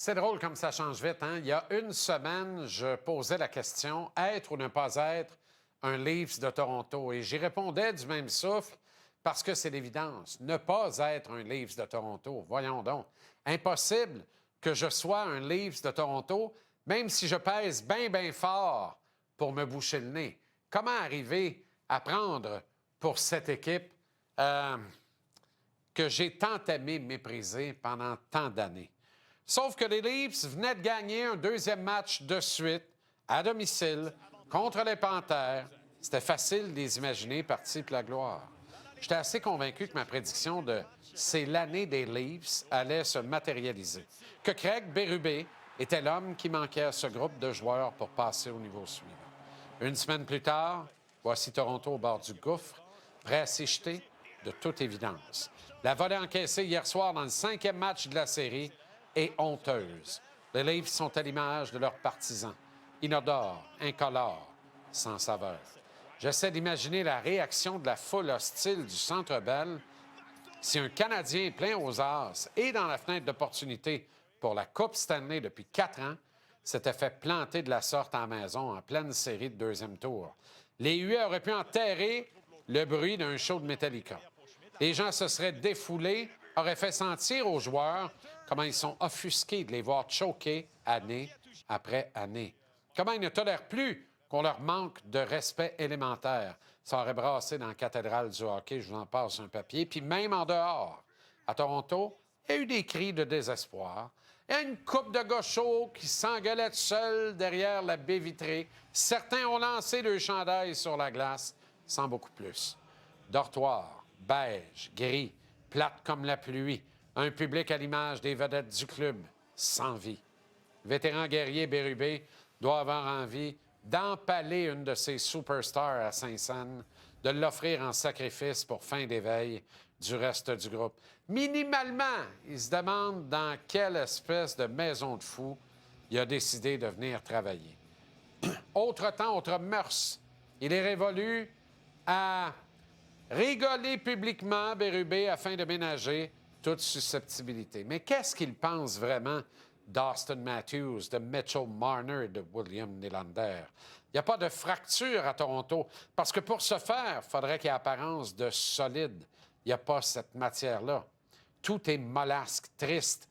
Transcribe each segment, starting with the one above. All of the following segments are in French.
C'est drôle comme ça change vite, hein? Il y a une semaine, je posais la question être ou ne pas être un Leafs de Toronto? Et j'y répondais du même souffle parce que c'est l'évidence. Ne pas être un Leafs de Toronto. Voyons donc. Impossible que je sois un Leafs de Toronto, même si je pèse bien, bien fort pour me boucher le nez. Comment arriver à prendre pour cette équipe que j'ai tant aimé mépriser pendant tant d'années? Sauf que les Leafs venaient de gagner un deuxième match de suite à domicile contre les Panthères. C'était facile de les imaginer partis pour la gloire. J'étais assez convaincu que ma prédiction de c'est l'année des Leafs allait se matérialiser. Que Craig Berube était l'homme qui manquait à ce groupe de joueurs pour passer au niveau suivant. Une semaine plus tard, voici Toronto au bord du gouffre, prêt à s'y jeter de toute évidence. La volée encaissée hier soir dans le 5e match de la série est honteuse. Les Leafs sont à l'image de leurs partisans. Inodores, incolores, sans saveur. J'essaie d'imaginer la réaction de la foule hostile du Centre Bell si un Canadien plein aux as et dans la fenêtre d'opportunité pour la Coupe Stanley depuis 4 ans s'était fait planter de la sorte à la maison en pleine série de deuxième tour. Les Huets auraient pu enterrer le bruit d'un show de Metallica. Les gens se seraient défoulés, auraient fait sentir aux joueurs comment ils sont offusqués de les voir choquer année après année. Comment ils ne tolèrent plus qu'on leur manque de respect élémentaire. Ça aurait brassé dans la cathédrale du hockey, je vous en passe un papier. Puis même en dehors, à Toronto, il y a eu des cris de désespoir. Il y a une couple de gars chauds qui s'engueulaient seuls derrière la baie vitrée. Certains ont lancé le chandail sur la glace, sans beaucoup plus. Dortoir, beige, gris, plate comme la pluie. Un public à l'image des vedettes du club, sans vie. Le vétéran guerrier Berube doit avoir envie d'empaler une de ses superstars à Saint-Saëns, de l'offrir en sacrifice pour fin d'éveil du reste du groupe. Minimalement, il se demande dans quelle espèce de maison de fous il a décidé de venir travailler. Autre temps, autre mœurs. Il est révolu à rigoler publiquement, Berube, afin de ménager toute susceptibilité. Mais qu'est-ce qu'il pense vraiment d'Auston Matthews, de Mitchell Marner et de William Nylander? Il n'y a pas de fracture à Toronto, parce que pour ce faire, il faudrait qu'il y ait apparence de solide. Il n'y a pas cette matière-là. Tout est mollasque, triste.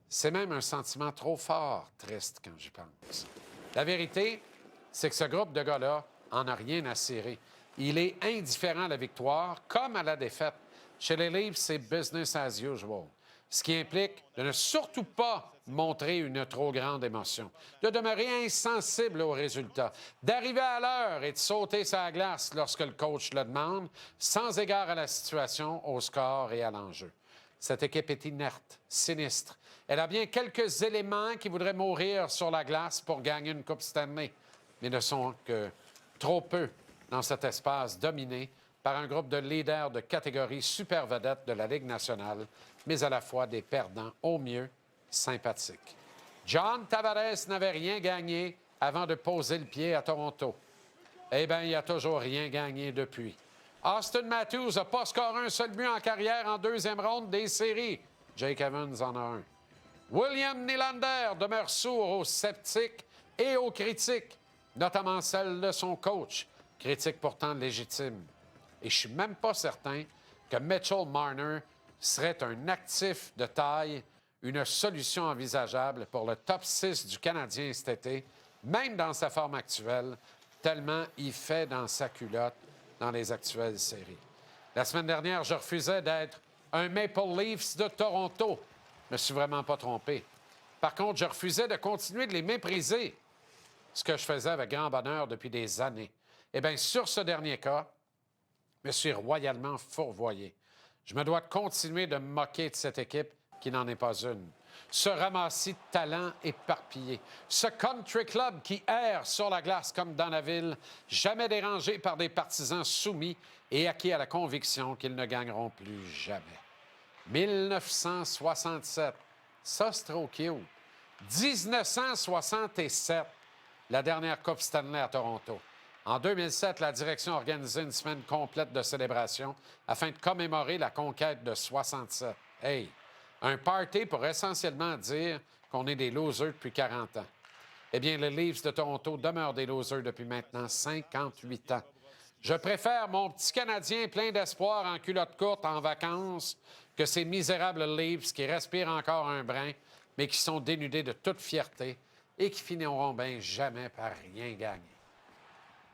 C'est même un sentiment trop fort, triste, quand j'y pense. La vérité, c'est que ce groupe de gars-là en a rien à cirer. Il est indifférent à la victoire comme à la défaite. Chez les Leafs, c'est business as usual. Ce qui implique de ne surtout pas montrer une trop grande émotion, de demeurer insensible aux résultats, d'arriver à l'heure et de sauter sa glace lorsque le coach le demande, sans égard à la situation, au score et à l'enjeu. Cette équipe est inerte, sinistre. Elle a bien quelques éléments qui voudraient mourir sur la glace pour gagner une Coupe Stanley, mais ne sont que trop peu dans cet espace dominé par un groupe de leaders de catégorie super vedette de la Ligue nationale, mais à la fois des perdants au mieux sympathiques. John Tavares n'avait rien gagné avant de poser le pied à Toronto. Eh bien, il n'a toujours rien gagné depuis. Auston Matthews n'a pas scoré un seul but en carrière en deuxième ronde des séries. Jake Evans en a un. William Nylander demeure sourd aux sceptiques et aux critiques, notamment celles de son coach, critique pourtant légitime. Et je suis même pas certain que Mitchell Marner serait un actif de taille, une solution envisageable pour le top 6 du Canadien cet été, même dans sa forme actuelle, tellement il fait dans sa culotte dans les actuelles séries. La semaine dernière, je refusais d'être un Maple Leafs de Toronto. Je me suis vraiment pas trompé. Par contre, je refusais de continuer de les mépriser, ce que je faisais avec grand bonheur depuis des années. Eh bien, sur ce dernier cas, je me suis royalement fourvoyé. Je me dois de continuer de me moquer de cette équipe qui n'en est pas une. Ce ramassis de talents éparpillés. Ce country club qui erre sur la glace comme dans la ville, jamais dérangé par des partisans soumis et acquis à la conviction qu'ils ne gagneront plus jamais. 1967, ça c'est trop cute. 1967, la dernière Coupe Stanley à Toronto. En 2007, la direction a organisé une semaine complète de célébration afin de commémorer la conquête de 67. Hey! Un party pour essentiellement dire qu'on est des losers depuis 40 ans. Eh bien, les Leafs de Toronto demeurent des losers depuis maintenant 58 ans. Je préfère mon petit Canadien plein d'espoir en culotte courte en vacances que ces misérables Leafs qui respirent encore un brin, mais qui sont dénudés de toute fierté et qui finiront bien jamais par rien gagner.